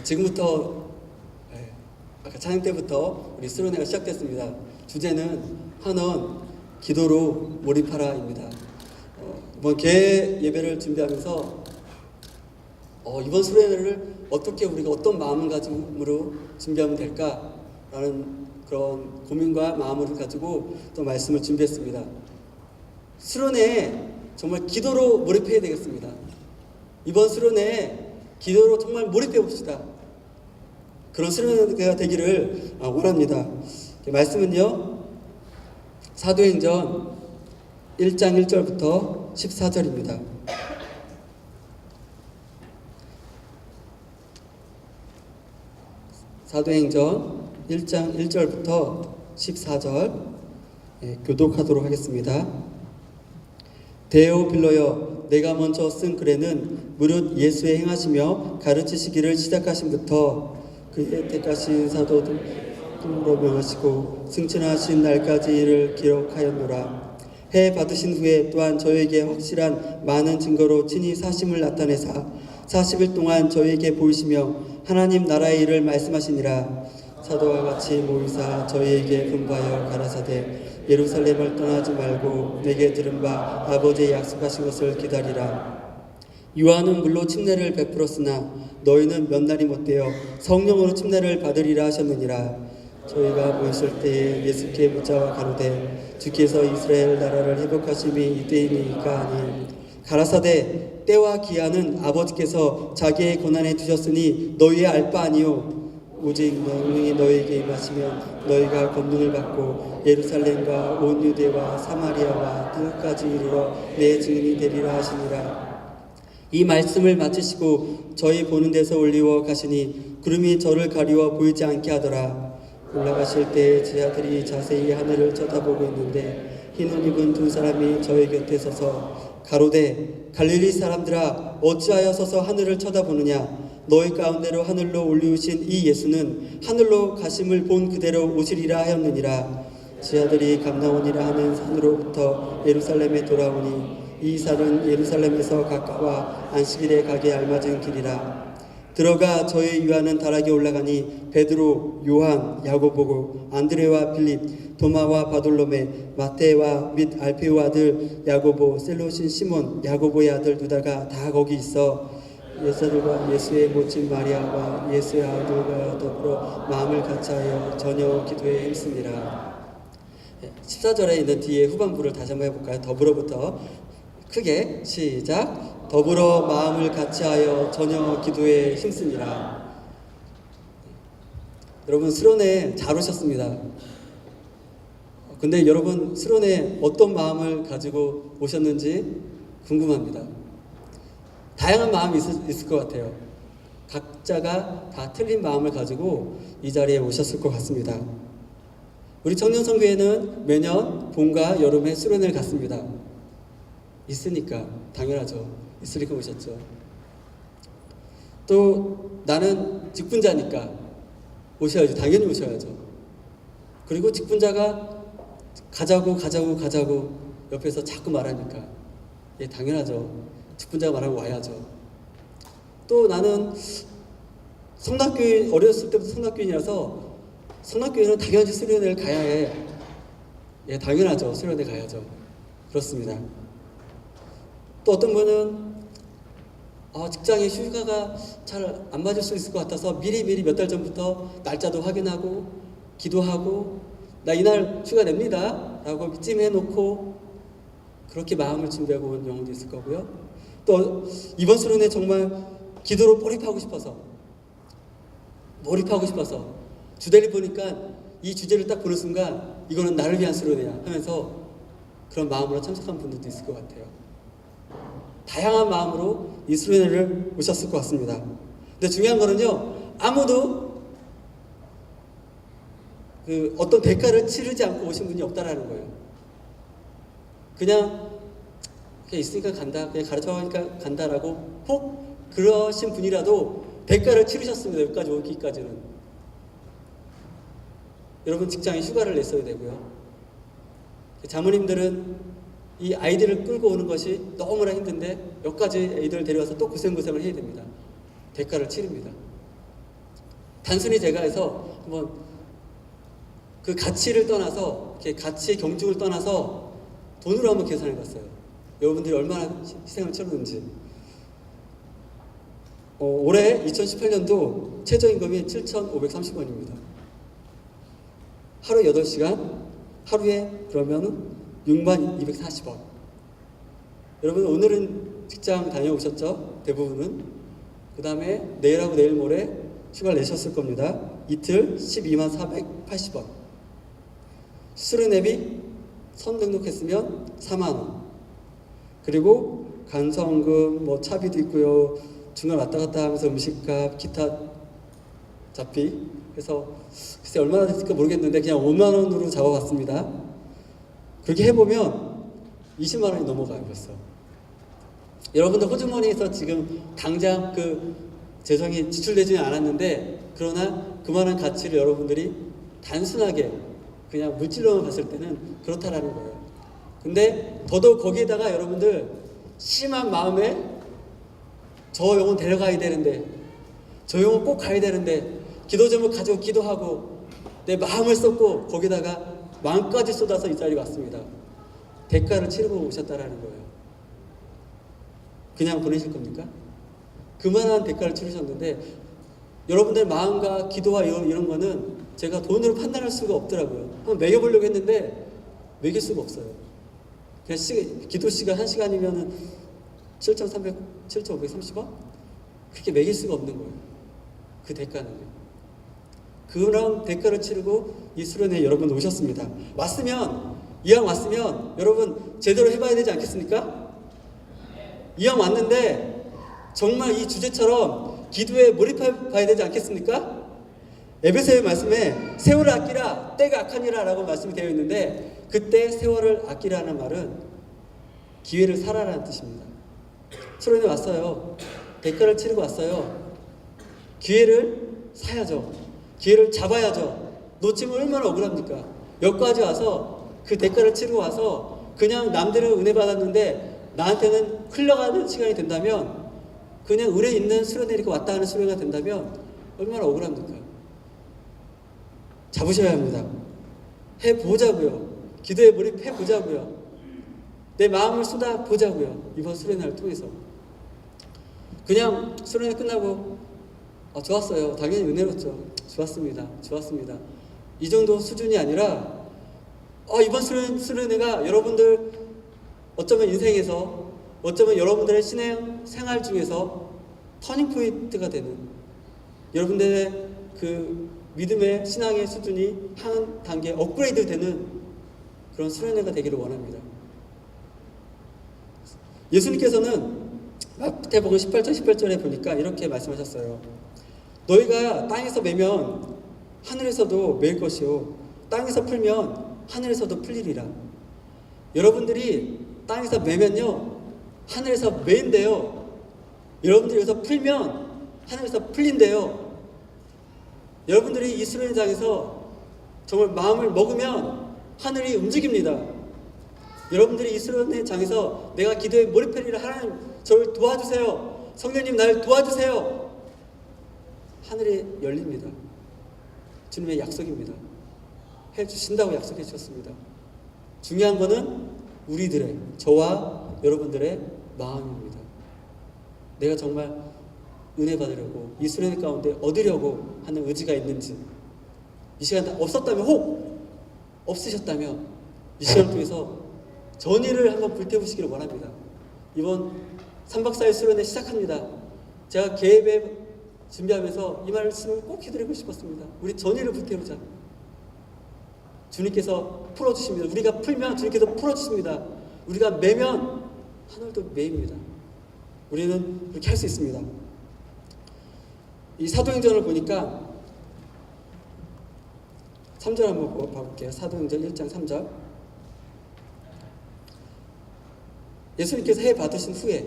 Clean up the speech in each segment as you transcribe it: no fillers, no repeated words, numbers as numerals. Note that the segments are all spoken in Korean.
지금부터 아까 찬양 때부터 우리 수련회가 시작됐습니다. 주제는 한원 기도로 몰입하라입니다. 이번 개회 예배를 준비하면서 이번 수련회를 어떻게 우리가 어떤 마음가짐으로 준비하면 될까라는 그런 고민과 마음을 가지고 또 말씀을 준비했습니다. 수련회에 정말 기도로 몰입해야 되겠습니다. 이번 수련회에 기도로 정말 몰입해 봅시다. 그런 수련회가 되기를 원합니다. 말씀은요, 사도행전 1장 1절부터 14절입니다. 사도행전 1장 1절부터 14절 교독하도록 하겠습니다. 데오빌로여, 내가 먼저 쓴 글에는 무릇 예수의 행하시며 가르치시기를 시작하신부터 그의 택하신 사도들로 명하시고 승천하신 날까지 이를 기록하였노라. 해 받으신 후에 또한 저에게 확실한 많은 증거로 친히 사심을 나타내사 40일 동안 저에게 보이시며 하나님 나라의 일을 말씀하시니라. 사도와 같이 모이사 저희에게 분부하여 가라사대 예루살렘을 떠나지 말고 내게 들은 바 아버지의 약속하신 것을 기다리라. 요한은 물로 침례를 베풀었으나 너희는 몇 날이 못되어 성령으로 침례를 받으리라 하셨느니라. 저희가 모였을 때에 예수께 묻자와 가로되 주께서 이스라엘 나라를 회복하심이 이때이니까 하니 가라사대 때와 기한은 아버지께서 자기의 권한에 두셨으니 너희의 알 바 아니요 오직 명령이 너희에게 임하시면 너희가 권능을 받고 예루살렘과 온 유대와 사마리아와 끝까지 이르러 내 증인이 되리라 하시니라. 이 말씀을 마치시고 저희 보는 데서 올리워 가시니 구름이 저를 가리워 보이지 않게 하더라. 올라가실 때 제자들이 자세히 하늘을 쳐다보고 있는데 흰 옷 입은 두 사람이 저희 곁에 서서 가로되 갈릴리 사람들아 어찌하여 서서 하늘을 쳐다보느냐. 너희 가운데로 하늘로 올리우신 이 예수는 하늘로 가심을 본 그대로 오시리라 하였느니라. 제자들이 감나원이라 하는 산으로부터 예루살렘에 돌아오니 이 산은 예루살렘에서 가까워 안식일에 가게 알맞은 길이라. 들어가 저희 유하는 다락에 올라가니 베드로, 요한, 야고보고 안드레와 빌립, 도마와 바돌로메, 마테와 및 알페오 아들 야고보, 셀로신 시몬, 야고보의 아들 유다가 다 거기 있어 예수들과 예수의 모친 마리아와 예수의 아들과 더불어 마음을 같이하여 저녁 기도에 힘쓰니라. 14절에 있는 뒤에 후반부를 다시 한번 해볼까요? 더불어부터 크게 시작. 더불어 마음을 같이하여 저녁 기도에 힘쓰니라. 여러분 수련회 잘 오셨습니다. 근데 여러분 수련회 어떤 마음을 가지고 오셨는지 궁금합니다. 다양한 마음이 있을 것 같아요. 각자가 다 틀린 마음을 가지고 이 자리에 오셨을 것 같습니다. 우리 청년선교회는 매년 봄과 여름에 수련회를 갔습니다. 있으니까 당연하죠. 있으니까 오셨죠. 또 나는 직분자니까 오셔야죠. 당연히 오셔야죠. 그리고 직분자가 가자고 옆에서 자꾸 말하니까 당연하죠. 직분자가 말하면 와야죠. 또 나는 성락교인, 어렸을 때부터 성락교인이라서 성락교인은 당연히 수련회를 가야 해. 당연하죠. 수련회 가야죠. 그렇습니다. 또 어떤 분은 직장에 휴가가 잘 안 맞을 수 있을 것 같아서 미리 몇 달 전부터 날짜도 확인하고 기도하고 나 이날 휴가 냅니다 라고 찜해놓고 그렇게 마음을 준비하고 온 영혼도 있을 거고요. 또 이번 수련회 정말 기도로 몰입하고 싶어서 주제를 보니까 이 주제를 딱 보는 순간 이거는 나를 위한 수련회야 하면서 그런 마음으로 참석한 분들도 있을 것 같아요. 다양한 마음으로 이 수련회를 오셨을 것 같습니다. 근데 중요한 거는요, 아무도 어떤 대가를 치르지 않고 오신 분이 없다라는 거예요. 그냥 있으니까 간다, 그냥 가르쳐가니까 간다라고 혹 그러신 분이라도 대가를 치르셨습니다. 여기까지 오기까지는. 여러분 직장에 휴가를 냈어야 되고요. 자모님들은 이 아이들을 끌고 오는 것이 너무나 힘든데 여기까지 애들 데려와서 또 고생을 해야 됩니다. 대가를 치릅니다. 단순히 제가 해서 한번 그 가치를 떠나서, 이렇게 가치의 경중을 떠나서 돈으로 한번 계산해 봤어요. 여러분들이 얼마나 희생을 치렀는지. 올해 2018년도 최저임금이 7,530원입니다. 하루 8시간, 하루에 그러면 62,240원. 여러분, 오늘은 직장 다녀오셨죠? 대부분은. 그 다음에 내일하고 내일 모레 휴가를 내셨을 겁니다. 이틀 124,480원. 수수료내비 선 등록했으면 4만원. 그리고 간성금, 뭐 차비도 있고요. 중간 왔다 갔다 하면서 음식값, 기타 잡비. 그래서 글쎄 얼마나 됐을까 모르겠는데 그냥 5만원으로 잡아봤습니다. 그렇게 해보면 20만원이 넘어가요 벌써. 여러분들 호주머니에서 지금 당장 그 재정이 지출되지는 않았는데, 그러나 그만한 가치를 여러분들이 단순하게 그냥 물질로만 봤을 때는 그렇다라는 거예요. 근데 더더욱 거기에다가 여러분들 심한 마음에 저 영혼 데려가야 되는데, 저 영혼 꼭 가야 되는데, 기도 제목 가지고 기도하고 내 마음을 쏟고 거기다가 마음까지 쏟아서 이 자리에 왔습니다. 대가를 치르고 오셨다라는 거예요. 그냥 보내실 겁니까? 그만한 대가를 치르셨는데, 여러분들 마음과 기도와 이런 거는 제가 돈으로 판단할 수가 없더라고요. 한번 매겨보려고 했는데 매길 수가 없어요. 그냥 기도 시간 1시간이면은 7,530원? 그렇게 매길 수가 없는 거예요. 그 대가는요. 그런 대가를 치르고 이 수련회에 여러분 오셨습니다. 이왕 왔으면 여러분 제대로 해봐야 되지 않겠습니까? 이왕 왔는데 정말 이 주제처럼 기도에 몰입해 봐야 되지 않겠습니까? 에베소의 말씀에 세월을 아끼라 때가 악하니라 라고 말씀이 되어 있는데, 그때 세월을 아끼라는 말은 기회를 살아라는 뜻입니다. 수련회 왔어요. 대가를 치르고 왔어요. 기회를 사야죠. 기회를 잡아야죠. 놓치면 얼마나 억울합니까? 여기까지 와서 그 대가를 치르고 와서 그냥 남들은 은혜 받았는데 나한테는 흘러가는 시간이 된다면, 그냥 은혜 있는 수련회 이렇게 왔다 가는 수련회가 된다면 얼마나 억울합니까? 잡으셔야 합니다. 해보자고요. 기도에 몰입해보자고요. 내 마음을 쏟아보자고요. 이번 수련회를 통해서. 그냥 수련회 끝나고 좋았어요. 당연히 은혜롭죠. 좋았습니다. 이 정도 수준이 아니라 이번 수련회가 여러분들 어쩌면 인생에서, 어쩌면 여러분들의 신앙 생활 중에서 터닝포인트가 되는, 여러분들의 그 믿음의 신앙의 수준이 한 단계 업그레이드 되는 그런 수련회가 되기를 원합니다. 예수님께서는 마태복음 18절에 보니까 이렇게 말씀하셨어요. 너희가 땅에서 매면 하늘에서도 매일 것이요, 땅에서 풀면 하늘에서도 풀리리라. 여러분들이 땅에서 매면요 하늘에서 매인데요, 여러분들이 여기서 풀면 하늘에서 풀린대요. 여러분들이 이 수련장에서 정말 마음을 먹으면 하늘이 움직입니다. 여러분들이 이 수련장에서 내가 기도에 몰입하리라, 하나님 저를 도와주세요, 성령님 나를 도와주세요, 하늘이 열립니다. 주님의 약속입니다. 해주신다고 약속해 주셨습니다. 중요한 거는 우리들의, 저와 여러분들의 마음입니다. 내가 정말 은혜 받으려고 이 수련회 가운데 얻으려고 하는 의지가 있는지, 이 시간 없으셨다면 이 시간을 통해서 전의를 한번 불태우시기를 원합니다. 이번 3박 4일 수련회 시작합니다. 제가 계획에 준비하면서 이 말씀을 꼭 해드리고 싶었습니다. 우리 전의를 불태우자. 주님께서 풀어주십니다. 우리가 풀면 주님께서 풀어주십니다. 우리가 매면 하늘도 매입니다. 우리는 그렇게 할 수 있습니다. 이 사도행전을 보니까 3절 한번 봐볼게요. 사도행전 1장 3절. 예수님께서 해 받으신 후에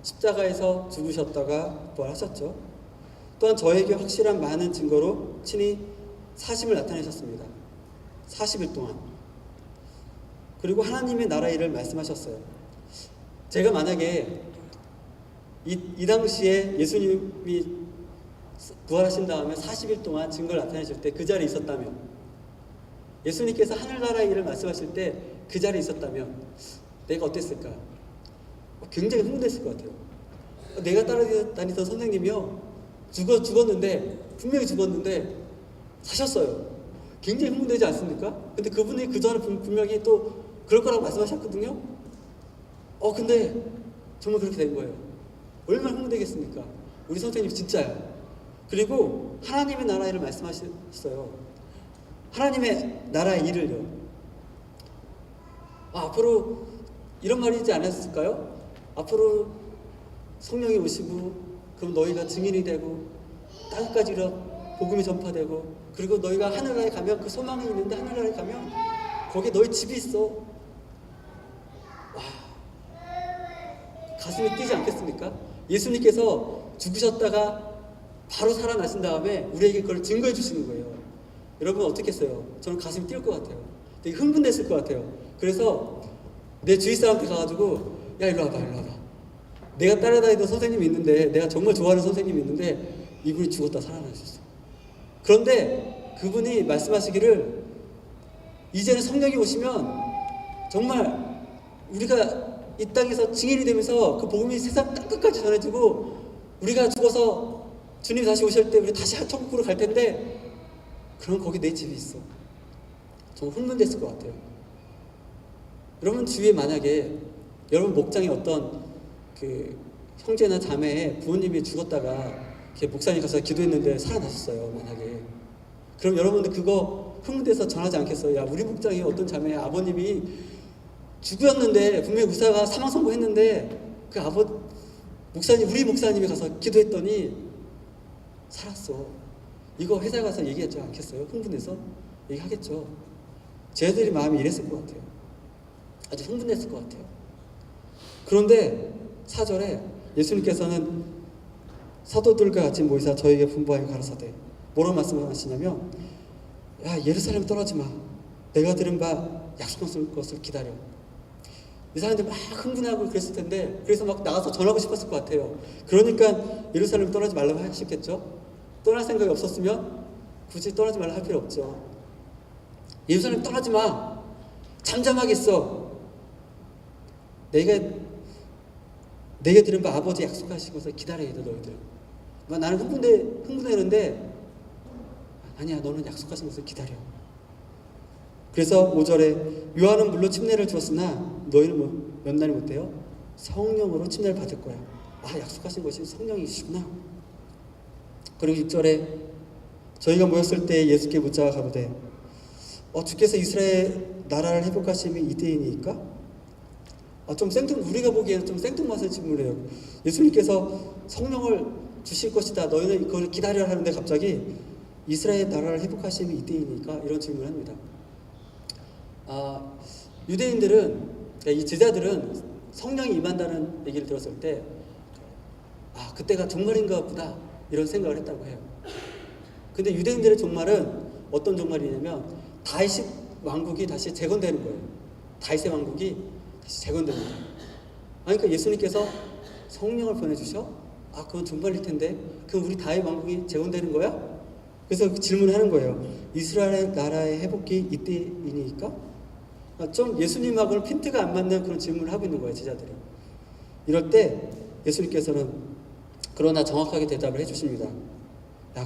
십자가에서 죽으셨다가 부활하셨죠. 또한 저에게 확실한 많은 증거로 친히 사심을 나타내셨습니다. 40일 동안. 그리고 하나님의 나라 일을 말씀하셨어요. 제가 만약에 이 당시에 예수님이 부활하신 다음에 40일 동안 증거를 나타내실 때 그 자리에 있었다면, 예수님께서 하늘나라의 일을 말씀하실 때 그 자리에 있었다면 내가 어땠을까? 굉장히 흥분했을 것 같아요. 내가 따라다니던 선생님이요, 죽었는데, 분명히 죽었는데 사셨어요. 굉장히 흥분되지 않습니까? 근데 그분이 그 전에 분명히 또 그럴 거라고 말씀하셨거든요. 근데 정말 그렇게 된 거예요. 얼마나 흥분되겠습니까? 우리 선생님 진짜요. 그리고 하나님의 나라 일을 말씀하셨어요. 하나님의 나라의 일을요. 앞으로 이런 말이지 않았을까요? 앞으로 성령이 오시고, 그럼 너희가 증인이 되고, 땅까지 복음이 전파되고, 그리고 너희가 하늘나라에 가면, 그 소망이 있는데 하늘나라에 가면 거기 너희 집이 있어. 와, 가슴이 뛰지 않겠습니까? 예수님께서 죽으셨다가 바로 살아나신 다음에 우리에게 그걸 증거해 주시는 거예요. 여러분 어떻겠어요? 저는 가슴이 뛸 것 같아요. 되게 흥분됐을 것 같아요. 그래서 내 주위 사람한테 가가지고, 야, 일로 와봐. 내가 따라다니던 선생님이 있는데, 내가 정말 좋아하는 선생님이 있는데 이분이 죽었다 살아나셨어. 그런데 그분이 말씀하시기를, 이제는 성령이 오시면 정말 우리가 이 땅에서 증인이 되면서 그 복음이 세상 땅끝까지 전해지고, 우리가 죽어서 주님 다시 오실 때 우리 다시 천국으로 갈 텐데, 그럼 거기 내 집이 있어. 정말 흥분됐을 것 같아요. 여러분 주위에 만약에 여러분 목장에 어떤 그 형제나 자매의 부모님이 죽었다가 목사님 가서 기도했는데 살아나셨어요, 만약에. 그럼 여러분들 그거 흥분돼서 전하지 않겠어요? 야, 우리 목장에 어떤 자매의 아버님이 죽었는데, 분명히 의사가 사망 선고했는데 그 목사님, 우리 목사님이 가서 기도했더니 살았어. 이거 회사 가서 얘기하지 않겠어요? 흥분해서 얘기하겠죠. 쟤들이 마음이 이랬을 것 같아요. 아주 흥분했을 것 같아요. 그런데 4절에 예수님께서는 사도들과 같이 모이사 저에게 분부하여 가라사대, 뭐라고 말씀하시냐면, 야, 예루살렘 떠나지 마. 내가 들은 바 약속한 것을 기다려. 이 사람들 막 흥분하고 그랬을 텐데, 그래서 막 나가서 전하고 싶었을 것 같아요. 그러니까 예루살렘 떠나지 말라고 하셨겠죠. 떠날 생각이 없었으면 굳이 떠나지 말라 할 필요 없죠. 예루살렘 떠나지 마. 잠잠하게 있어. 내가 들은 바 아버지 약속하신 것을 기다려야 돼, 너희들. 나는 흥분되는데, 아니야, 너는 약속하신 것을 기다려. 그래서 5절에 요한은 물로 침례를 주었으나 너희는 몇 날이 못해요? 성령으로 침례를 받을 거야. 약속하신 것이 성령이시구나. 그리고 6절에 저희가 모였을 때 예수께 묻자 가로되, 주께서 이스라엘 나라를 회복하심이 이때이니까? 우리가 보기에는 좀 생뚱맞은 질문을 해요. 예수님께서 성령을 주실 것이다, 너희는 그걸 기다려야 하는데 갑자기 이스라엘 나라를 회복하심이 이때이니까? 이런 질문을 합니다. 유대인들은, 이 제자들은 성령이 임한다는 얘기를 들었을 때, 그때가 종말인가 보다, 이런 생각을 했다고 해요. 근데 유대인들의 종말은 어떤 종말이냐면, 다윗 왕국이 다시 재건되는 거예요. 다윗의 왕국이 다시 재건되는 거예요. 그러니까 예수님께서 성령을 보내주셔? 그건 종말일 텐데, 그럼 우리 다윗 왕국이 재건되는 거야? 그래서 질문을 하는 거예요. 이스라엘 나라의 회복이 이때이니까? 좀 예수님하고는 핀트가 안 맞는 그런 질문을 하고 있는 거예요, 제자들이. 이럴 때 예수님께서는 그러나 정확하게 대답을 해주십니다.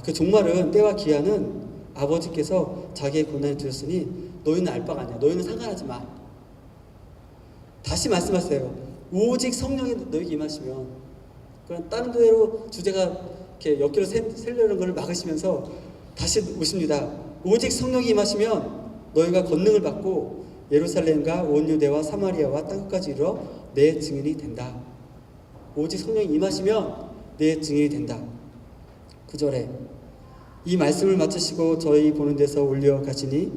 그 종말은, 때와 기한은 아버지께서 자기의 권한에 두셨으니 너희는 알 바가 아니야. 너희는 상관하지 마. 다시 말씀하세요. 오직 성령이 너희에게 임하시면, 그냥 다른 데로 주제가 이렇게 엮기로 세려는 것을 막으시면서 다시 오십니다. 오직 성령이 임하시면 너희가 권능을 받고 예루살렘과 온 유대와 사마리아와 땅끝까지 이르러 내 증인이 된다. 오직 성령이 임하시면 내 증인이 된다. 9절에 이 말씀을 마치시고 저희 보는 데서 올려 가시니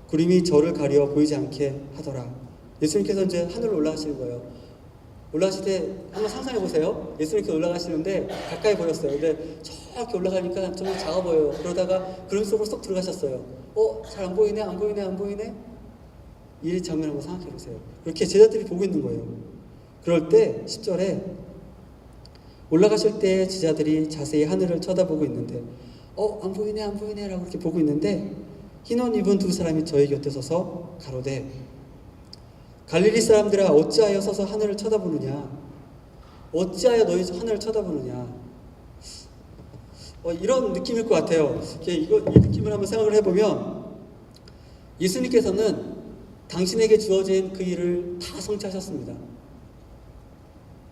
구름이 저를 가려 보이지 않게 하더라. 예수님께서 이제 하늘로 올라가시는 거예요. 올라가실 때 한번 상상해 보세요. 예수님께서 올라가시는데 가까이 보였어요. 근데 저렇게 올라가니까 좀 작아 보여요. 그러다가 구름 속으로 쏙 들어가셨어요. 잘 안 보이네, 안 보이네, 안 보이네. 이 장면 한번 생각해 보세요. 그렇게 제자들이 보고 있는 거예요. 그럴 때 10절에 올라가실 때 제자들이 자세히 하늘을 쳐다보고 있는데 안 보이네 라고 이렇게 보고 있는데 흰 옷 입은 두 사람이 저희 곁에 서서 가로되 갈릴리 사람들아 어찌하여 서서 하늘을 쳐다보느냐 어찌하여 너희 하늘을 쳐다보느냐 이런 느낌일 것 같아요. 이 느낌을 한번 생각을 해보면 예수님께서는 당신에게 주어진 그 일을 다 성취하셨습니다.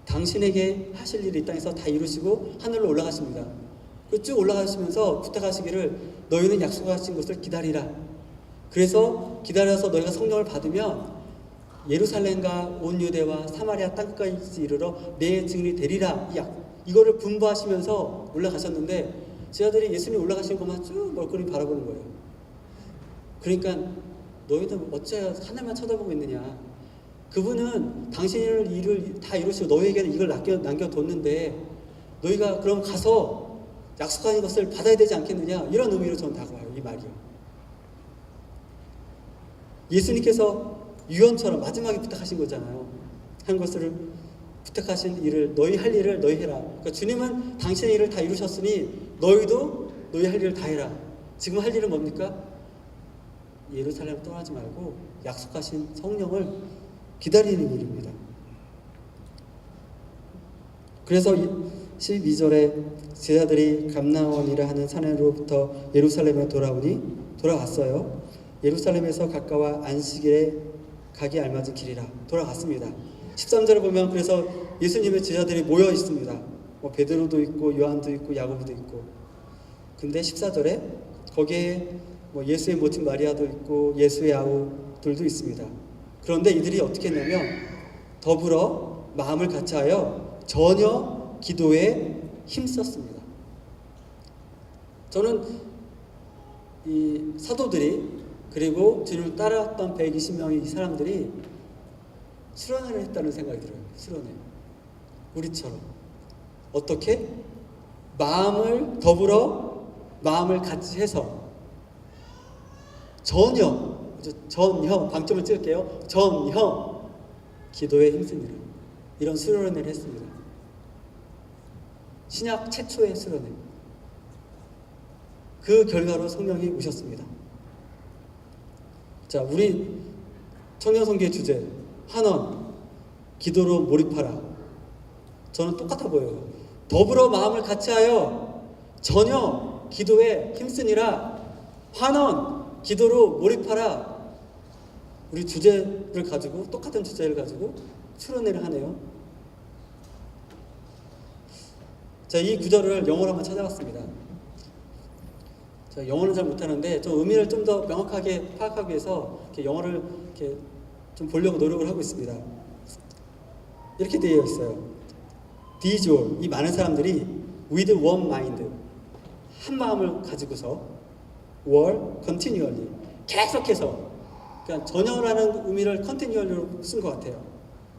당신에게 하실 일을 이 땅에서 다 이루시고 하늘로 올라가십니다. 쭉 올라가시면서 부탁하시기를 너희는 약속하신 것을 기다리라. 그래서 기다려서 너희가 성령을 받으면 예루살렘과 온 유대와 사마리아 땅끝까지 이르러 내 증인이 되리라. 이거를 분부하시면서 올라가셨는데 제자들이 예수님 올라가신 것만 쭉 멀거리 바라보는 거예요. 그러니까 너희는 어찌하여 하늘만 쳐다보고 있느냐. 그분은 당신의 일을 다 이루시고 너희에게는 이걸 남겨뒀는데 너희가 그럼 가서 약속하는 것을 받아야 되지 않겠느냐. 이런 의미로 저는 다가와요. 이 말이요. 예수님께서 유언처럼 마지막에 부탁하신 거잖아요. 한 것을 부탁하신 일을 너희 할 일을 너희 해라. 그러니까 주님은 당신의 일을 다 이루셨으니 너희도 너희 할 일을 다 해라. 지금 할 일은 뭡니까? 예루살렘을 떠나지 말고 약속하신 성령을 기다리는 일입니다. 그래서 12절에 제자들이 감나원이라 하는 산으로부터 예루살렘에 돌아왔어요. 예루살렘에서 가까워 안식일에 가기 알맞은 길이라 돌아갔습니다. 13절에 보면 그래서 예수님의 제자들이 모여 있습니다. 베드로도 있고 요한도 있고 야고보도 있고. 근데 14절에 거기에 예수의 모친 마리아도 있고 예수의 아우들도 있습니다. 그런데 이들이 어떻게 했냐면 더불어 마음을 같이하여 전혀 기도에 힘썼습니다. 저는 이 사도들이 그리고 주님을 따라왔던 120명의 이 사람들이 수련회를 했다는 생각이 들어요. 수련회. 우리처럼. 어떻게? 더불어 마음을 같이 해서 전혀 방점을 찍을게요. 전혀 기도에 힘씁니다. 이런 수련회를 했습니다. 신약 최초의 수련회. 그 결과로 성령이 오셨습니다. 자, 우리 청년선교의 주제 한원 기도로 몰입하라. 저는 똑같아 보여요. 더불어 마음을 같이하여 전혀 기도에 힘쓰니라. 환원 기도로 몰입하라. 우리 주제를 가지고 똑같은 주제를 가지고 수련회를 하네요. 자, 이 구절을 영어로 한번 찾아봤습니다. 영어는 잘 못하는데 좀 의미를 좀 더 명확하게 파악하기 위해서 이렇게 영어를 이렇게 좀 보려고 노력을 하고 있습니다. 이렇게 되어 있어요. These all, 이 많은 사람들이 with one mind, 한 마음을 가지고서 were continually, 계속해서, 그러니까 전혀라는 의미를 continually로 쓴 것 같아요.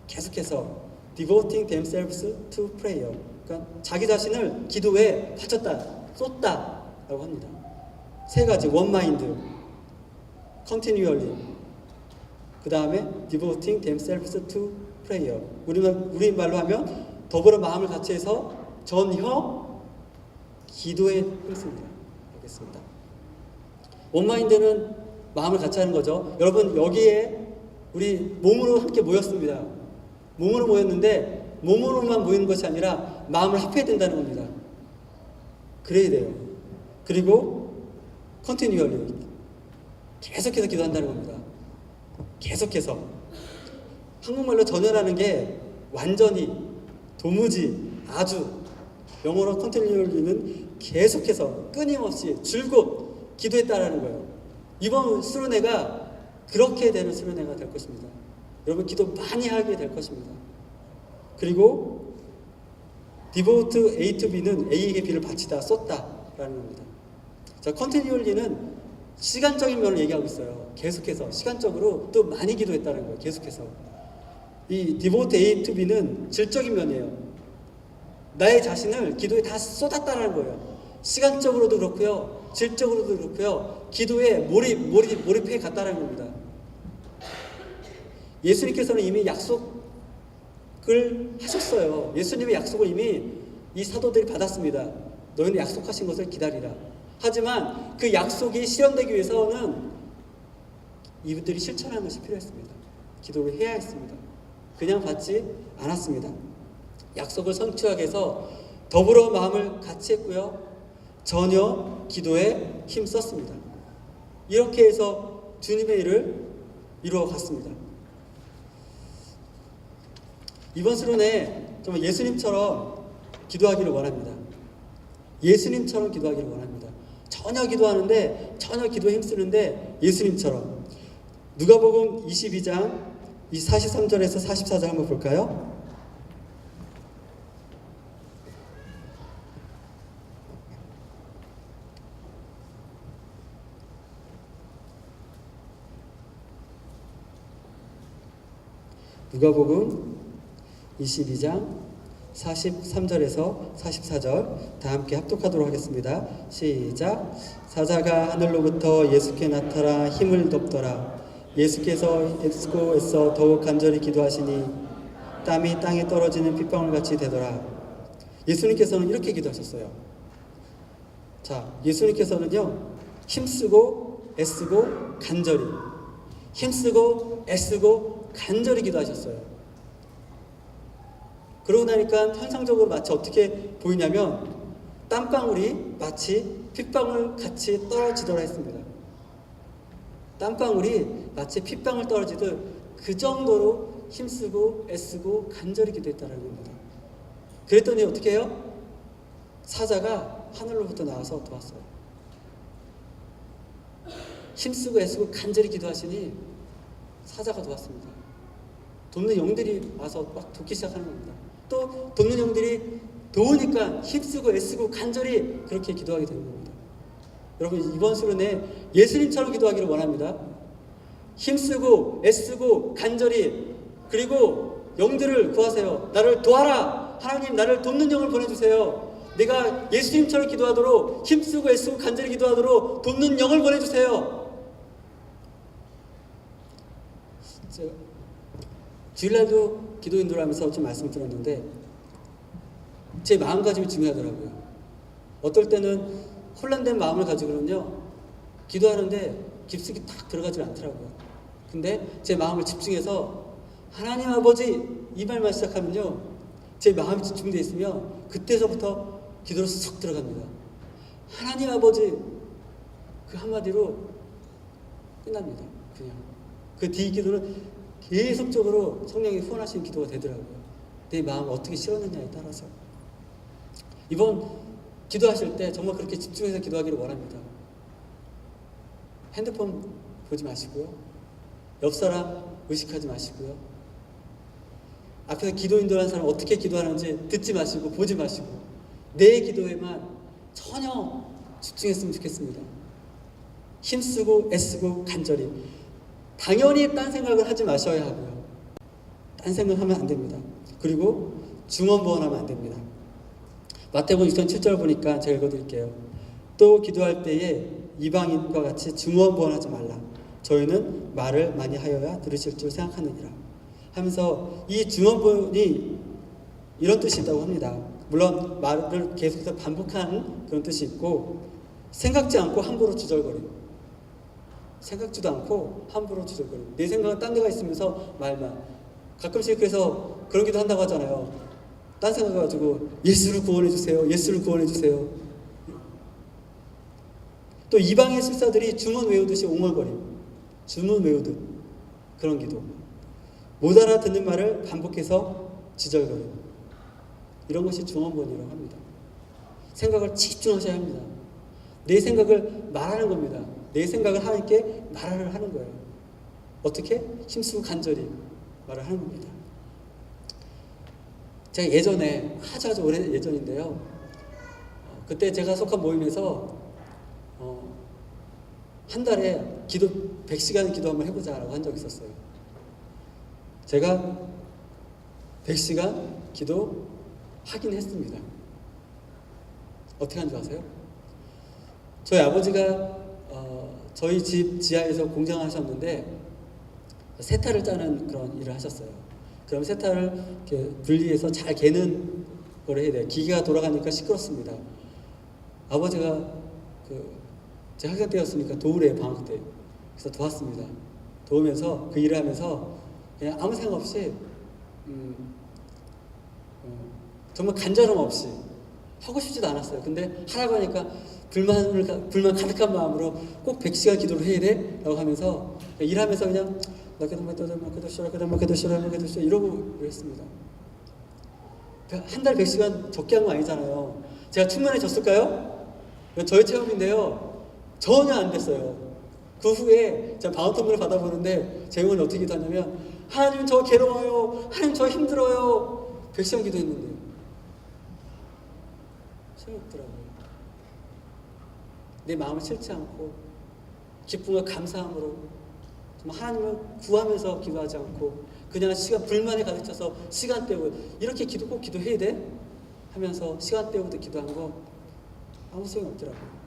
계속해서 devoting themselves to prayer, 그러니까 자기 자신을 기도에 바쳤다, 쏟다라고 합니다. 세 가지, one mind, continually, 그 다음에 devoting themselves to prayer. 우리말로 하면 더불어 마음을 같이 해서 전혀 기도에 힘씁니다. 알겠습니다. one mind는 마음을 같이 하는 거죠. 여러분, 여기에 우리 몸으로 함께 모였습니다. 몸으로 모였는데 몸으로만 모이는 것이 아니라 마음을 합해야 된다는 겁니다. 그래야 돼요. 그리고 continually, 계속해서 기도한다는 겁니다. 계속해서. 한국말로 전혀라는 게 완전히, 도무지, 아주. 영어로 continually는 계속해서, 끊임없이, 줄곧 기도했다라는 거예요. 이번 수련회가 그렇게 되는 수련회가 될 것입니다. 여러분, 기도 많이 하게 될 것입니다. 그리고 devote A to B는 A에게 B를 바치다, 쏟다라는 겁니다. 자, continually는 시간적인 면을 얘기하고 있어요. 계속해서 시간적으로 또 많이 기도했다는 거예요. 계속해서. 이 devote A to B는 질적인 면이에요. 나의 자신을 기도에 다 쏟았다는 거예요. 시간적으로도 그렇고요, 질적으로도 그렇고요, 기도에 몰입해 갔다는 겁니다. 예수님께서는 이미 약속을 하셨어요. 예수님의 약속을 이미 이 사도들이 받았습니다. 너희는 약속하신 것을 기다리라. 하지만 그 약속이 실현되기 위해서는 이분들이 실천하는 것이 필요했습니다. 기도를 해야 했습니다. 그냥 받지 않았습니다. 약속을 성취하기 위해서 더불어 마음을 같이 했고요. 전혀 기도에 힘썼습니다. 이렇게 해서 주님의 일을 이루어 갔습니다. 이번 수련회 정말 예수님처럼 기도하기를 원합니다. 예수님처럼 기도하기를 원합니다. 전혀 기도하는데, 전혀 기도에 힘쓰는데 예수님처럼. 누가복음 22장 이 43절에서 44절 한번 볼까요? 누가복음 22장 43절에서 44절 다 함께 합독하도록 하겠습니다. 시작. 사자가 하늘로부터 예수께 나타나 힘을 덮더라. 예수께서 애쓰고 애써 더욱 간절히 기도하시니 땀이 땅에 떨어지는 핏방울 같이 되더라. 예수님께서는 이렇게 기도하셨어요. 자, 예수님께서는요, 힘쓰고 애쓰고 간절히, 힘쓰고 애쓰고 간절히 기도하셨어요. 그러고 나니까 현상적으로 마치 어떻게 보이냐면 땀방울이 마치 핏방울 같이 떨어지더라 했습니다. 땀방울이 마치 핏방울 떨어지듯 그 정도로 힘쓰고 애쓰고 간절히 기도했다는 겁니다. 그랬더니 어떻게 해요? 사자가 하늘로부터 나와서 도왔어요. 힘쓰고 애쓰고 간절히 기도하시니 사자가 도왔습니다. 돕는 영들이 와서 막 돕기 시작하는 겁니다. 또 돕는 영들이 도우니까 힘쓰고 애쓰고 간절히 그렇게 기도하게 되는 겁니다. 여러분, 이번 수련회 예수님처럼 기도하기를 원합니다. 힘쓰고 애쓰고 간절히, 그리고 영들을 구하세요. 나를 도와라. 하나님, 나를 돕는 영을 보내주세요. 내가 예수님처럼 기도하도록, 힘쓰고 애쓰고 간절히 기도하도록 돕는 영을 보내주세요. 주일날도 기도 인도를 하면서 좀 말씀을 드렸는데 제 마음가짐이 중요하더라고요. 어떨 때는 혼란된 마음을 가지고는요, 기도하는데 깊숙이 딱 들어가지 않더라고요. 근데 제 마음을 집중해서 하나님 아버지 이 말만 시작하면요, 제 마음이 집중되어 있으면 그때서부터 기도로 쑥 들어갑니다. 하나님 아버지, 그 한마디로 끝납니다. 그냥 그 뒤 기도는 계속적으로 성령이 후원하시는 기도가 되더라고요. 내 마음 어떻게 실었느냐에 따라서. 이번 기도하실 때 정말 그렇게 집중해서 기도하기를 원합니다. 핸드폰 보지 마시고요. 옆 사람 의식하지 마시고요. 앞에서 기도 인도하는 사람 어떻게 기도하는지 듣지 마시고 보지 마시고 내 기도에만 전혀 집중했으면 좋겠습니다. 힘쓰고 애쓰고 간절히. 당연히 딴 생각을 하지 마셔야 하고요. 딴 생각하면 안 됩니다. 그리고 중언부언하면 안 됩니다. 마태복음 6장 7절 보니까 제가 읽어드릴게요. 또 기도할 때에 이방인과 같이 중언부언하지 말라. 저희는 말을 많이 하여야 들으실 줄 생각하느니라. 하면서 이 중언부언이 이런 뜻이 있다고 합니다. 물론 말을 계속해서 반복하는 그런 뜻이 있고, 생각지 않고 함부로 주절거리고, 생각지도 않고 함부로 주절거리고, 내 생각은 딴 데가 있으면서 말만. 가끔씩 그래서 그런 기도 한다고 하잖아요. 딴 생각 가지고 예수를 구원해주세요, 예수를 구원해주세요. 또 이방의 술사들이 주문 외우듯이 옹얼거림, 주문 외우듯 그런 기도, 못 알아듣는 말을 반복해서 지절거림, 이런 것이 중언부언이라고 합니다. 생각을 집중하셔야 합니다. 내 생각을 말하는 겁니다. 내 생각을 하나님께 말을 하는 거예요. 어떻게? 힘쓰고 간절히 말을 하는 겁니다. 제가 예전에 아주 오래 예전인데요, 그때 제가 속한 모임에서 한 달에 기도 100시간 기도 한번 해보자라고 한 적이 있었어요. 제가 100시간 기도 하긴 했습니다. 어떻게 한 줄 아세요? 저희 아버지가 저희 집 지하에서 공장을 하셨는데 세타를 짜는 그런 일을 하셨어요. 그럼 세타를 이렇게 분리해서 잘 개는 걸 해야 돼요. 기계가 돌아가니까 시끄럽습니다. 아버지가 제 학생 때였으니까 도울에 방학 때 그래서 도왔습니다. 도우면서 그 일을 하면서 그냥 아무 생각 없이 정말 간절함 없이 하고 싶지도 않았어요. 근데 하라고 하니까 불만 가득한 마음으로 꼭 100시간 기도를 해야 돼? 라고 하면서 일하면서 그냥 나게도 싫어 이러고 그랬습니다. 한 달 100시간 적게 한 거 아니잖아요. 제가 충만해졌을까요? 저의 체험인데요. 전혀 안 됐어요. 그 후에 제가 방언통보를 받아보는데 제목은 어떻게 기도하냐면 하나님 저 괴로워요. 하나님 저 힘들어요. 100시간 기도했는데 소용없더라고요. 내 마음을 싫지 않고 기쁨과 감사함으로 정말 하나님을 구하면서 기도하지 않고 그냥 불만에 가득 차서 시간 때우고 이렇게 꼭 기도해야 돼? 하면서 시간 때우고도 기도한 거 아무 소용이 없더라고요.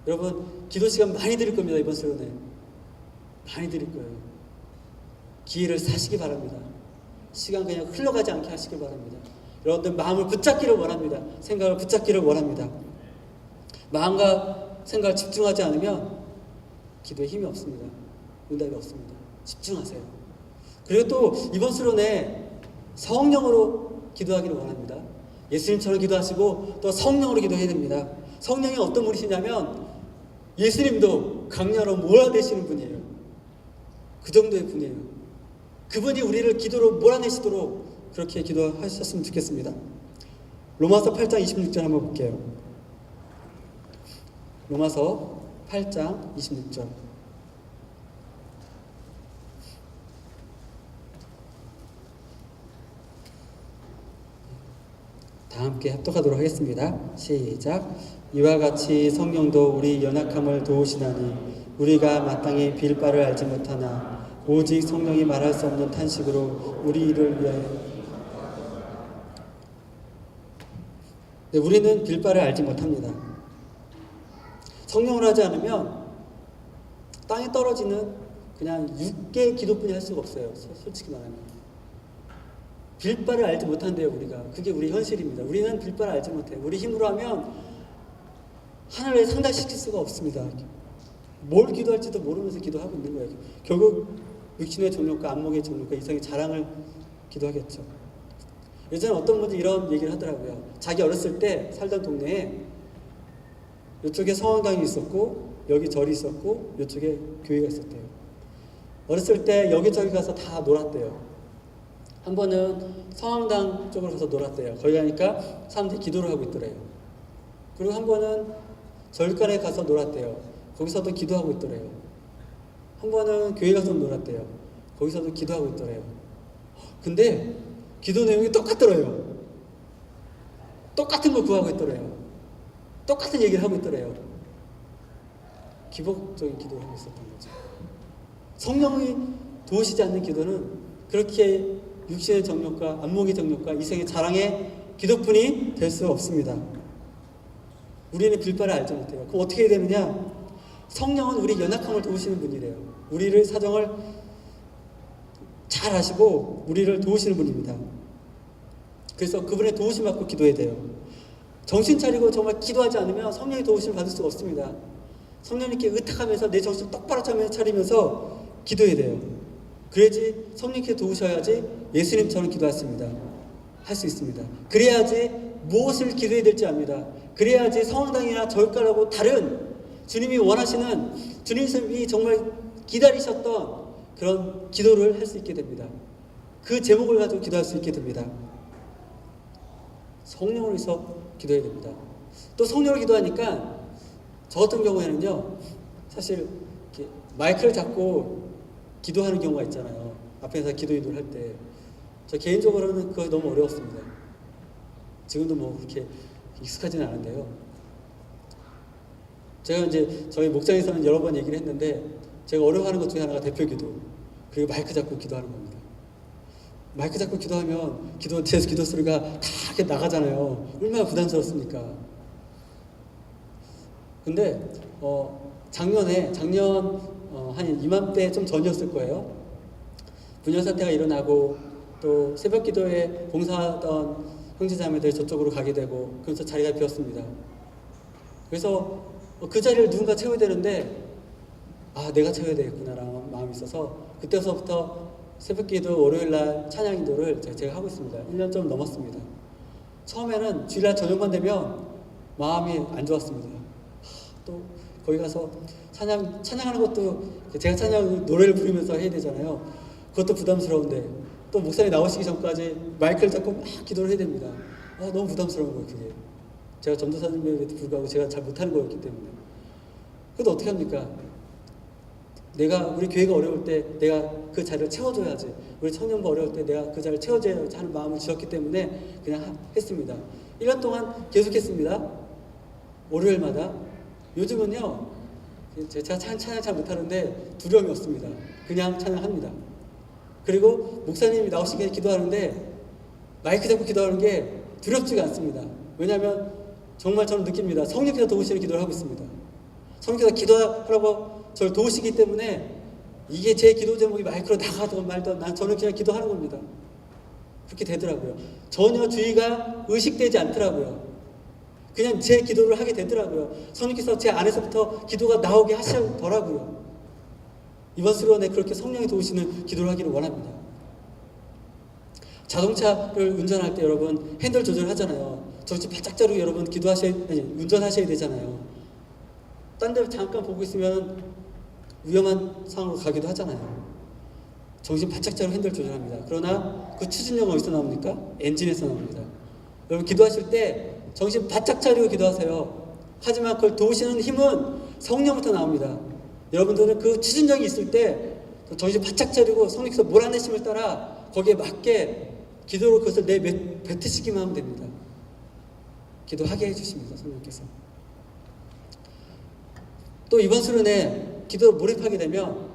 여러분 기도 시간 많이 드릴 겁니다. 이번 수련회 많이 드릴 거예요. 기회를 사시기 바랍니다. 시간 그냥 흘러가지 않게 하시기 바랍니다. 여러분들 마음을 붙잡기를 원합니다. 생각을 붙잡기를 원합니다. 마음과 생각을 집중하지 않으면 기도에 힘이 없습니다. 응답이 없습니다. 집중하세요. 그리고 또 이번 수련회 성령으로 기도하기를 원합니다. 예수님처럼 기도하시고 또 성령으로 기도해야 됩니다. 성령이 어떤 분이시냐면 예수님도 강렬로 몰아내시는 분이에요. 그 정도의 분이에요. 그분이 우리를 기도로 몰아내시도록 그렇게 기도하셨으면 좋겠습니다. 로마서 8장 26절 한번 볼게요. 로마서 8장 26절. 다 함께 합독하도록 하겠습니다. 시작. 이와 같이 성령도 우리 연약함을 도우시나니 우리가 마땅히 빌 바를 알지 못하나 오직 성령이 말할 수 없는 탄식으로 우리를 위하여 우리는 빌 바를 알지 못합니다. 성령을 하지 않으면 땅에 떨어지는 그냥 6개의 기도뿐이 할 수가 없어요. 솔직히 말하면 빌 바를 알지 못한대요. 우리가 그게 우리 현실입니다. 우리는 빌 바를 알지 못해요. 우리 힘으로 하면 하늘을 상달시킬 수가 없습니다. 뭘 기도할지도 모르면서 기도하고 있는 거예요. 결국 육신의 정욕과 안목의 정욕과 이성의 자랑을 기도하겠죠. 예전에 어떤 분들이 이런 얘기를 하더라고요. 자기 어렸을 때 살던 동네에 이쪽에 성황당이 있었고 여기 절이 있었고 이쪽에 교회가 있었대요. 어렸을 때 여기저기 가서 다 놀았대요. 한 번은 성황당 쪽으로 가서 놀았대요. 거기 가니까 사람들이 기도를 하고 있더래요. 그리고 한 번은 절간에 가서 놀았대요. 거기서도 기도하고 있더래요. 한 번은 교회 가서 놀았대요. 거기서도 기도하고 있더래요. 근데 기도 내용이 똑같더래요. 똑같은 걸 구하고 있더래요. 똑같은 얘기를 하고 있더래요. 기복적인 기도를 하고 있었던 거죠. 성령이 도우시지 않는 기도는 그렇게 육신의 정욕과 안목의 정욕과 이성의 자랑의 기도뿐이 될 수 없습니다. 우리는 빌 바를 알지 못해요. 그럼 어떻게 해야 되느냐? 성령은 우리 연약함을 도우시는 분이래요. 우리를 사정을 잘 아시고 우리를 도우시는 분입니다. 그래서 그분의 도우심 받고 기도해야 돼요. 정신 차리고 정말 기도하지 않으면 성령의 도우심을 받을 수가 없습니다. 성령님께 의탁하면서 내 정신 똑바로 차리면서 기도해야 돼요. 그래야지 성령께 도우셔야지 예수님처럼 할 수 있습니다. 그래야지 무엇을 기도해야 될지 압니다. 그래야지 성황당이나 절간하고 다른 주님이 원하시는, 주님이 정말 기다리셨던 그런 기도를 할 수 있게 됩니다. 그 제목을 가지고 기도할 수 있게 됩니다. 성령을 위해서 기도해야 됩니다. 또 성령을 기도하니까 저 같은 경우에는요, 사실 이렇게 마이크를 잡고 기도하는 경우가 있잖아요. 앞에서 기도 인도를 할 때. 저 개인적으로는 그거 너무 어려웠습니다. 지금도 뭐 그렇게 익숙하지는 않은데요. 제가 이제 저희 목장에서는 여러 번 얘기를 했는데 제가 어려워하는 것 중에 하나가 대표 기도, 그리고 마이크 잡고 기도하는 겁니다. 마이크 잡고 기도하면 뒤에서 기도 소리가 다 이렇게 나가잖아요. 얼마나 부담스럽습니까? 근데 작년 한 이맘때 좀 전이었을 거예요. 분열 사태가 일어나고 또 새벽 기도에 봉사하던 형제자매들이 저쪽으로 가게 되고 그래서 자리가 비었습니다. 그래서 그 자리를 누군가 채워야 되는데 내가 채워야 되겠구나라는 마음이 있어서 그때서부터 새벽기도 월요일날 찬양인도를 제가 하고 있습니다. 1년 좀 넘었습니다. 처음에는 주일날 저녁만 되면 마음이 안 좋았습니다. 또 거기 가서 찬양하는 것도 제가 찬양 노래를 부르면서 해야 되잖아요. 그것도 부담스러운데 또 목사님 나오시기 전까지 마이크를 잡고 막 기도를 해야 됩니다. 너무 부담스러운 거예요, 그게. 제가 전도사님에도 불구하고 제가 잘 못하는 거였기 때문에. 그래도 어떻게 합니까? 우리 교회가 어려울 때 내가 그 자리를 채워줘야지. 우리 청년부 어려울 때 내가 그 자리를 채워줘야지 하는 마음을 지었기 때문에 그냥 했습니다. 1년 동안 계속 했습니다. 월요일마다. 요즘은요, 제가 찬양 잘 못하는데 두려움이 없습니다. 그냥 찬양합니다. 그리고 목사님이 나오시기 전에 기도하는데 마이크 잡고 기도하는 게 두렵지가 않습니다. 왜냐하면 정말 저는 느낍니다. 성령께서 도우시는 기도를 하고 있습니다. 성령께서 기도하라고 저를 도우시기 때문에 이게 제 기도 제목이 마이크로 나가든 말든 저는 그냥 기도하는 겁니다. 그렇게 되더라고요. 전혀 주의가 의식되지 않더라고요. 그냥 제 기도를 하게 되더라고요. 성령께서 제 안에서부터 기도가 나오게 하시더라고요. 이번 수련회 그렇게 성령이 도우시는 기도를 하기를 원합니다. 자동차를 운전할 때 여러분 핸들 조절하잖아요. 정신 바짝 자르고 여러분 운전하셔야 되잖아요. 딴 데 잠깐 보고 있으면 위험한 상황으로 가기도 하잖아요. 정신 바짝 자르고 핸들 조절합니다. 그러나 그 추진력 어디서 나옵니까? 엔진에서 나옵니다. 여러분 기도하실 때 정신 바짝 차리고 기도하세요. 하지만 그걸 도우시는 힘은 성령부터 나옵니다. 여러분들은 그 추진력이 있을 때 정신 바짝 차리고 성령께서 몰아내심을 따라 거기에 맞게 기도로 그것을 뱉으시기만 하면 됩니다. 기도하게 해주십니다. 성령께서. 또 이번 수련회 기도를 몰입하게 되면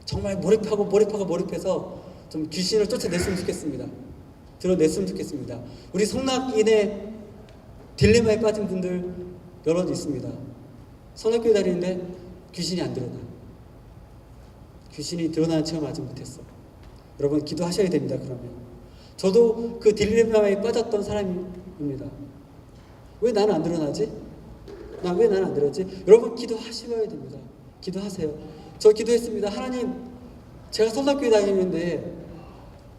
정말 몰입해서 좀 귀신을 쫓아냈으면 좋겠습니다. 드러냈으면 좋겠습니다. 우리 성낙인의 딜레마에 빠진 분들 여러 있습니다. 성낙교회 다니는데 귀신이 안 드러나. 귀신이 드러나는 체험 아직 못했어. 여러분 기도하셔야 됩니다. 그러면 저도 그 딜레마에 빠졌던 사람입니다. 왜 나는 안 드러나지? 왜 나는 안 드러나지? 여러분 기도하셔야 됩니다. 기도하세요. 저 기도했습니다. 하나님, 제가 성낙교회 다니는데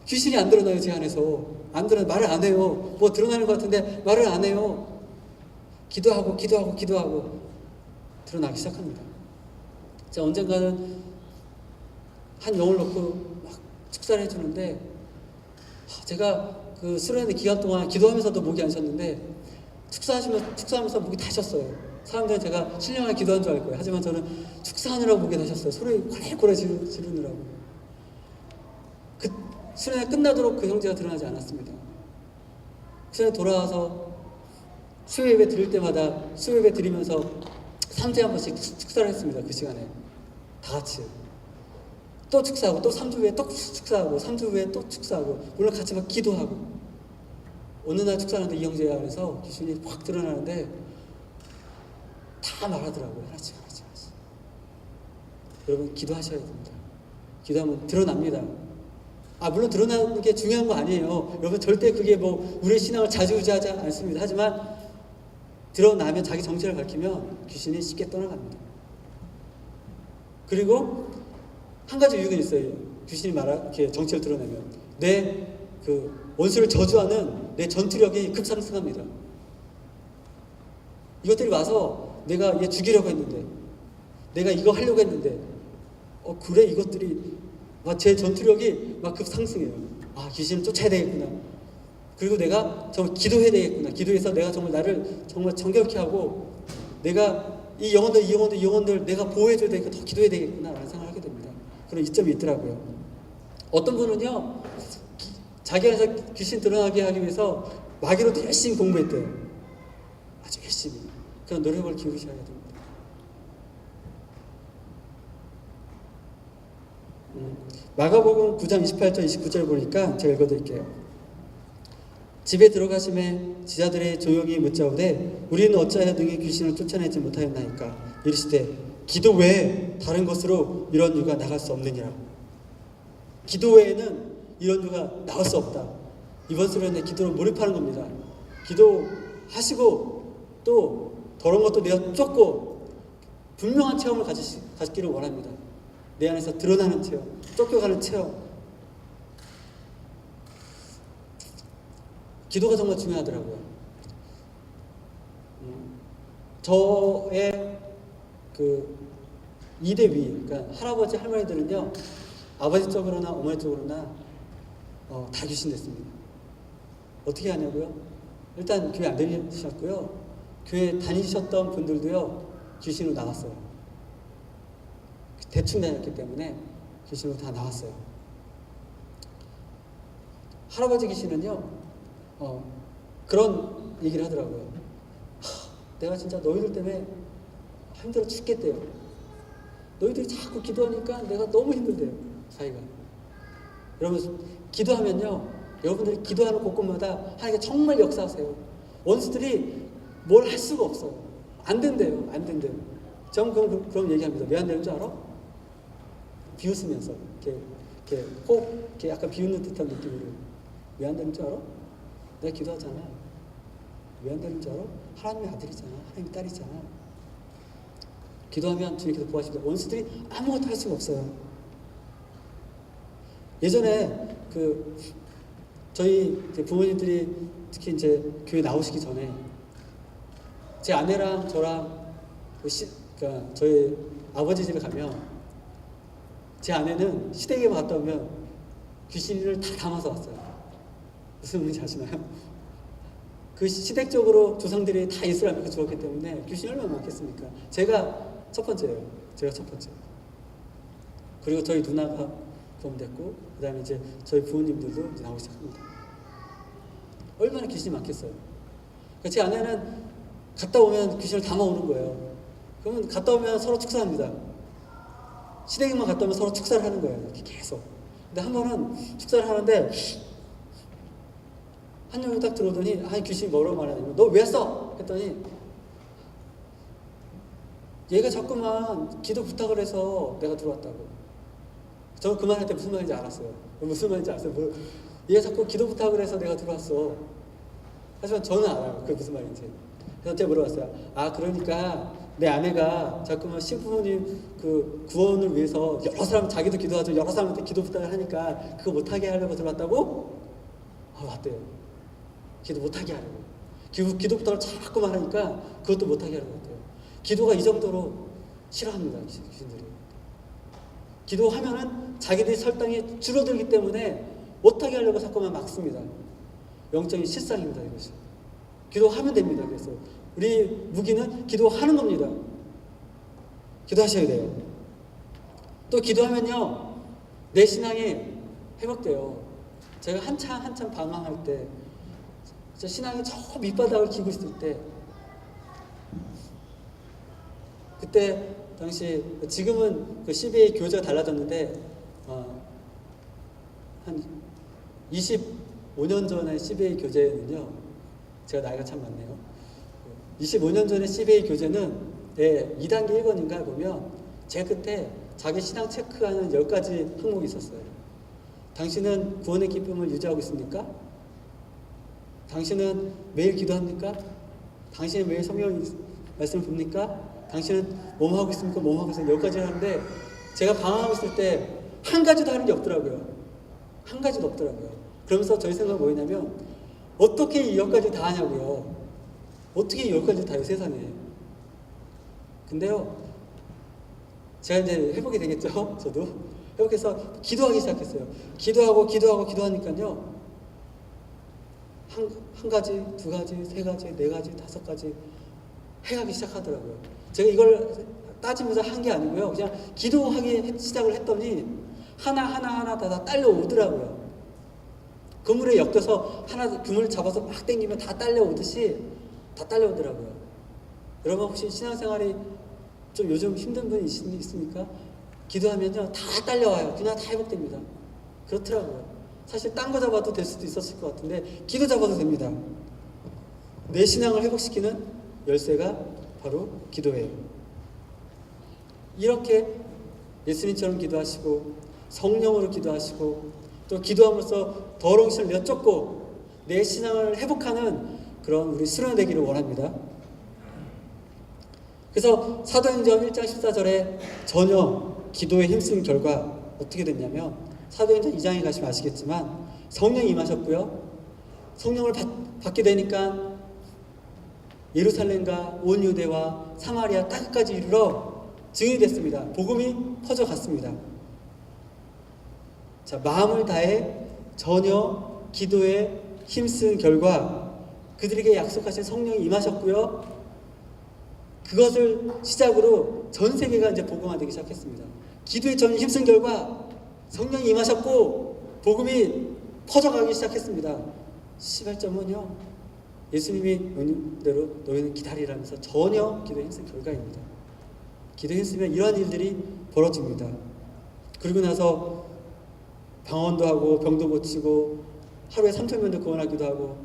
귀신이 안 드러나요. 제 안에서 안 드러나. 말을 안 해요. 뭐 드러나는 것 같은데 말을 안 해요. 기도하고 드러나기 시작합니다. 제가 언젠가는 한 영을 놓고 막 축사를 해주는데 제가 그 수련회 기간 동안 기도하면서도 목이 안 쉬었는데 축사하면서 목이 다 쉬었어요. 사람들은 제가 신령하게 기도한 줄 알 거예요. 하지만 저는 축사하느라고 목이 다 쉬었어요. 소리 고래고래 지르느라고. 그 수련회 끝나도록 그 형제가 드러나지 않았습니다. 수련회 돌아와서 수요 예배 드릴 때마다 수요 예배 드리면서 3주에 한 번씩 축사를 했습니다. 그 시간에 다 같이 또 축사하고 또 3주 후에 또 축사하고 3주 후에 또 축사하고 물론 같이 막 기도하고 어느 날 축사하는데 이 형제가 그래서 귀신이 확 드러나는데 다 말하더라고요. 하나씩. 여러분 기도하셔야 됩니다. 기도하면 드러납니다. 물론 드러나는 게 중요한 거 아니에요. 여러분 절대 그게 뭐 우리의 신앙을 좌지우지하지 않습니다. 하지만 드러나면 자기 정체를 밝히면 귀신이 쉽게 떠나갑니다. 그리고 한 가지 유익은 있어요. 귀신이 이렇게 정체를 드러내면 내 그 원수를 저주하는 내 전투력이 급상승합니다. 이것들이 와서 내가 얘 죽이려고 했는데 내가 이거 하려고 했는데 그래 이것들이 제 전투력이 막 급상승해요. 귀신을 쫓아야 되겠구나. 그리고 내가 정말 기도해야 되겠구나. 기도해서 내가 정말 나를 정말 정결케 하고 내가 이 영혼들 내가 보호해줘야 되니까 더 기도해야 되겠구나 라는 생각을 하게 됩니다. 그런 이점이 있더라고요. 어떤 분은요 자기 안에서 귀신 드러나게 하기 위해서 마귀로도 열심히 공부했대요. 아주 열심히. 그런 노력을 기울이셔야 됩니다. 마가복음 9장 28절 29절 보니까 제가 읽어드릴게요. 집에 들어가심에 지자들의 조용히 묻자오되 우리는 어찌하여 능히 귀신을 쫓아내지 못하였나이까. 이르시되 기도 외에 다른 것으로 이런 유가 나갈 수 없느니라. 기도 외에는 이런 유가 나올 수 없다. 이번 수련회 기도로 몰입하는 겁니다. 기도하시고 또 더러운 것도 내어 쫓고 분명한 체험을 가지기를 원합니다. 내 안에서 드러나는 체험, 쫓겨가는 체험. 기도가 정말 중요하더라고요. 저의 그 2대 위, 그러니까 할아버지 할머니들은요, 아버지 쪽으로나 어머니 쪽으로나 다 귀신 됐습니다. 어떻게 하냐고요? 일단 교회 안 다니셨고요. 교회 다니셨던 분들도요, 귀신으로 나갔어요. 대충 다녔기 때문에 귀신으로 다 나갔어요. 할아버지 귀신은요, 그런 얘기를 하더라고요. 내가 진짜 너희들 때문에 힘들어 죽겠대요. 너희들이 자꾸 기도하니까 내가 너무 힘들대요, 자기가. 여러분, 기도하면요, 여러분들이 기도하는 곳곳마다 하나님께 정말 역사하세요. 원수들이 뭘 할 수가 없어요. 안 된대요, 안 된대요. 저는 그럼 얘기합니다. 왜 안 되는 줄 알아? 비웃으면서 이렇게 꼭 이렇게 약간 비웃는 듯한 느낌으로. 왜 안 되는 줄 알아? 내가 기도하잖아. 왜 안 되는 줄 알아? 하나님의 아들이잖아. 하나님의 딸이잖아. 기도하면 주님께서 보호하십니다. 원수들이 아무것도 할 수가 없어요. 예전에 저희 부모님들이 특히 이제 교회 나오시기 전에 제 아내랑 저랑 그러니까 저희 아버지 집에 가면 제 아내는 시댁에만 갔다 오면 귀신을 다 담아서 왔어요. 무슨 의미인지 아시나요? 그 시댁적으로 조상들이 다 이스라엘 믿고 죽었기 때문에 귀신이 얼마나 많겠습니까? 제가 첫 번째예요. 제가 첫 번째. 그리고 저희 누나가 구원됐고, 그 다음에 이제 저희 부모님들도 이제 나오기 시작합니다. 얼마나 귀신이 많겠어요. 그러니까 제 아내는 갔다 오면 귀신을 담아오는 거예요. 그러면 갔다 오면 서로 축사합니다. 시댁에만 갔다 오면 서로 축사를 하는 거예요. 이렇게 계속. 근데 한 번은 축사를 하는데 한 명이 딱 들어오더니 귀신이 뭐라고 말하냐면 너 왜 왔어? 했더니 얘가 자꾸만 기도 부탁을 해서 내가 들어왔다고. 저는 그 말할 때 무슨 말인지 알았어요. 무슨 말인지 알았어요. 얘가 자꾸 기도 부탁을 해서 내가 들어왔어. 하지만 저는 알아요. 그게 무슨 말인지. 그래서 제가 물어봤어요. 그러니까 내 아내가 자꾸만 신부모님 그 구원을 위해서 여러 사람, 자기도 기도하죠. 여러 사람한테 기도 부탁을 하니까 그거 못하게 하려고 들어왔다고? 맞대요. 기도 못하게 하려고. 기도 부탁을 자꾸만 하니까 그것도 못하게 하려고 했대요. 기도가 이 정도로 싫어합니다, 귀신들이. 기도하면은 자기들이 설당이 줄어들기 때문에 못하게 하려고 자꾸만 막습니다. 영적인 실상입니다, 이것이. 기도하면 됩니다. 그래서 우리 무기는 기도하는 겁니다. 기도하셔야 돼요. 또 기도하면요, 내 신앙이 회복돼요. 제가 한참 방황할 때, 신앙이 저 밑바닥을 기고 있을 때, 그때 당시 지금은 그 CBA 교재가 달라졌는데 한 25년 전에 CBA 교재는요, 제가 나이가 참 많네요. 25년 전에 CBA 교재는 2단계 1번인가 보면 제 끝에 자기 신앙 체크하는 10가지 항목이 있었어요. 당신은 구원의 기쁨을 유지하고 있습니까? 당신은 매일 기도합니까? 당신은 매일 성경 말씀을 봅니까? 당신은 뭐뭐 하고 있습니까? 뭐뭐 하고 있습니까? 10가지를 하는데 제가 방황하고 있을 때 한 가지도 하는 게 없더라고요. 한 가지도 없더라고요. 그러면서 저희 생각은 뭐였냐면 어떻게 이 10가지 다 하냐고요. 어떻게 이 10가지 다 해요, 세상에. 근데요, 제가 이제 회복이 되겠죠? 저도 회복해서 기도하기 시작했어요. 기도하니까요, 한 가지, 두 가지, 세 가지, 네 가지, 다섯 가지 해가기 시작하더라고요. 제가 이걸 따지면서 한 게 아니고요. 그냥 기도하기 시작을 했더니 하나 다 딸려오더라고요. 그물에 엮여서 하나 그물 잡아서 막 당기면 다 딸려오듯이 다 딸려오더라고요. 여러분 혹시 신앙생활이 좀 요즘 힘든 분이 있습니까? 기도하면요, 다 딸려와요. 그냥 다 회복됩니다. 그렇더라고요. 사실 딴 거 잡아도 될 수도 있었을 것 같은데 기도 잡아도 됩니다. 내 신앙을 회복시키는 열쇠가 바로 기도예요. 이렇게 예수님처럼 기도하시고 성령으로 기도하시고 또 기도함으로써 더러운 신을 내쫓고 내 신앙을 회복하는 그런 우리 수련회 되기를 원합니다. 그래서 사도행전 1장 14절에 전혀 기도에 힘쓴 결과 어떻게 됐냐면, 사도행전 2장에 가시면 아시겠지만 성령이 임하셨고요. 성령을 받게 되니까 예루살렘과 온 유대와 사마리아 땅까지 이르러 증인이 됐습니다. 복음이 퍼져갔습니다. 자, 마음을 다해 전혀 기도에 힘쓴 결과 그들에게 약속하신 성령이 임하셨고요. 그것을 시작으로 전 세계가 이제 복음화되기 시작했습니다. 기도에 전혀 힘쓴 결과 성령이 임하셨고 복음이 퍼져가기 시작했습니다. 시발점은요, 예수님이 명령대로 너희는 기다리라면서 전혀 기도에 힘쓴 결과입니다. 기도에 힘쓰면 이러한 일들이 벌어집니다. 그리고 나서 방언도 하고 병도 고치고 하루에 3,000명도 구원하기도 하고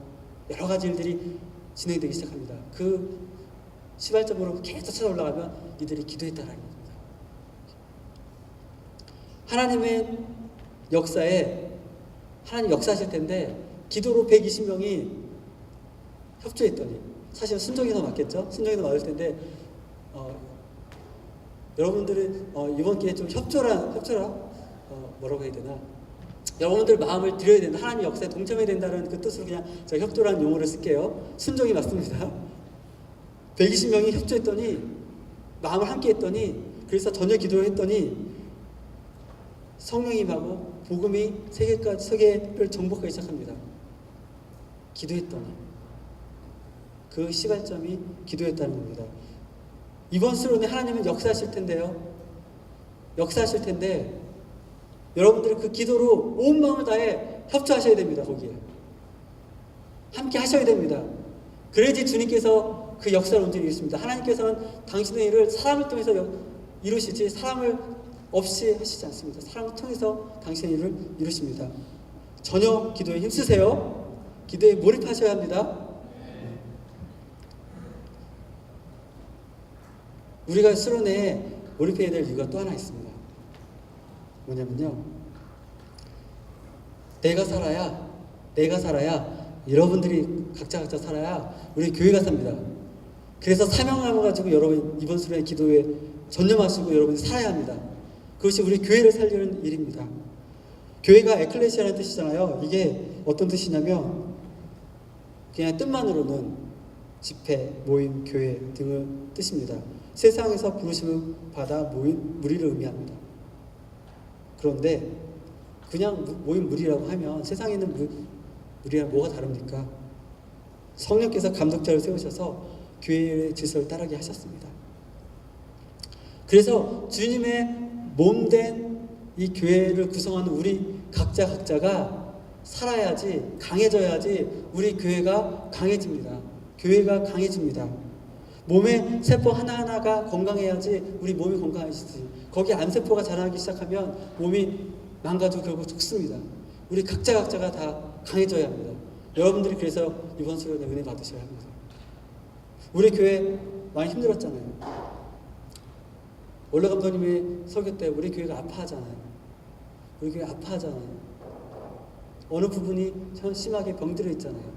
여러 가지 일들이 진행되기 시작합니다. 그 시발점으로 계속 찾아 올라가면 이들이 기도했다라는 겁니다. 하나님의 역사에 하나님 역사하실 텐데 기도로 120명이 협조했더니, 사실 순종이 더 맞겠죠? 순종이 더 맞을 텐데 여러분들은 이번 기회에 좀 뭐라고 해야 되나? 여러분들 마음을 드려야 된다. 하나님 역사에 동참해야 된다는 그 뜻으로 그냥 제가 협조라는 용어를 쓸게요. 순종이 맞습니다. 120명이 협조했더니, 마음을 함께 했더니, 그래서 전혀 기도를 했더니 성령이 임하고 복음이 세계를 정복하기 시작합니다. 기도했더니, 그 시발점이 기도했다는 겁니다. 이번 수련회 하나님은 역사하실 텐데요. 역사하실 텐데 여러분들이 그 기도로 온 마음을 다해 협조하셔야 됩니다. 거기에 함께 하셔야 됩니다. 그래야지 주님께서 그 역사를 온전히 이루십니다. 하나님께서는 당신의 일을 사람을 통해서 이루시지 사람을 없이 하시지 않습니다. 사람을 통해서 당신의 일을 이루십니다. 전혀 기도에 힘쓰세요. 기도에 몰입하셔야 합니다. 우리가 수련회에 몰입해야 될 이유가 또 하나 있습니다. 뭐냐면요, 내가 살아야 여러분들이 각자 살아야 우리 교회가 삽니다. 그래서 사명감을 가지고 여러분 이번 수련회 기도에 전념하시고 여러분이 살아야 합니다. 그것이 우리 교회를 살리는 일입니다. 교회가 에클레시아라는 뜻이잖아요. 이게 어떤 뜻이냐면 그냥 뜻만으로는 집회, 모임, 교회 등을 뜻입니다. 세상에서 부르심을 받아 모인 무리를 의미합니다. 그런데 그냥 모인 무리라고 하면 세상에 있는 무리랑 뭐가 다릅니까? 성령께서 감독자를 세우셔서 교회의 질서를 따르게 하셨습니다. 그래서 주님의 몸된 이 교회를 구성하는 우리 각자가 살아야지, 강해져야지 우리 교회가 강해집니다. 교회가 강해집니다. 몸의 세포 하나하나가 건강해야지 우리 몸이 건강해지지. 거기 암세포가 자라기 시작하면 몸이 망가지고 결국 죽습니다. 우리 각자가 다 강해져야 합니다. 여러분들이 그래서 이번 수련회 은혜 받으셔야 합니다. 우리 교회 많이 힘들었잖아요. 원래 감독님의 설교 때 우리 교회가 아파하잖아요. 우리 교회 아파하잖아요. 어느 부분이 심하게 병들어 있잖아요.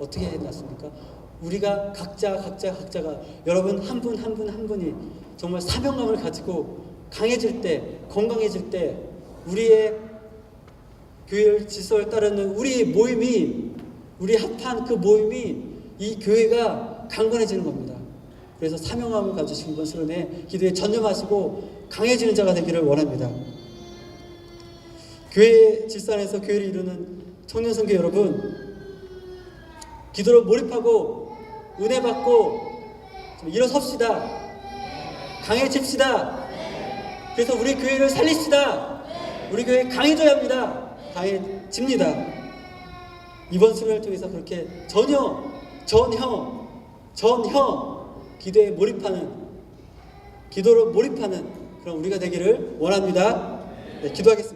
어떻게 해놨습니까? 우리가 각자가 여러분 한 분이 정말 사명감을 가지고 강해질 때, 건강해질 때 우리의 교회의 질서를 따르는 우리 모임이, 우리 합한 그 모임이 이 교회가 강건해지는 겁니다. 그래서 사명감을 가지시고 이번 수련회 기도에 전념하시고 강해지는 자가 되기를 원합니다. 교회 질서 안에서 교회를 이루는 청년 선교 여러분, 기도로 몰입하고 은혜 받고 일어섭시다. 강해집시다. 그래서 우리 교회를 살립시다. 우리 교회 강해져야 합니다. 강해집니다. 이번 수련을 통해서 그렇게 전혀 기도에 몰입하는, 기도로 몰입하는 그런 우리가 되기를 원합니다. 네, 기도하겠습니다.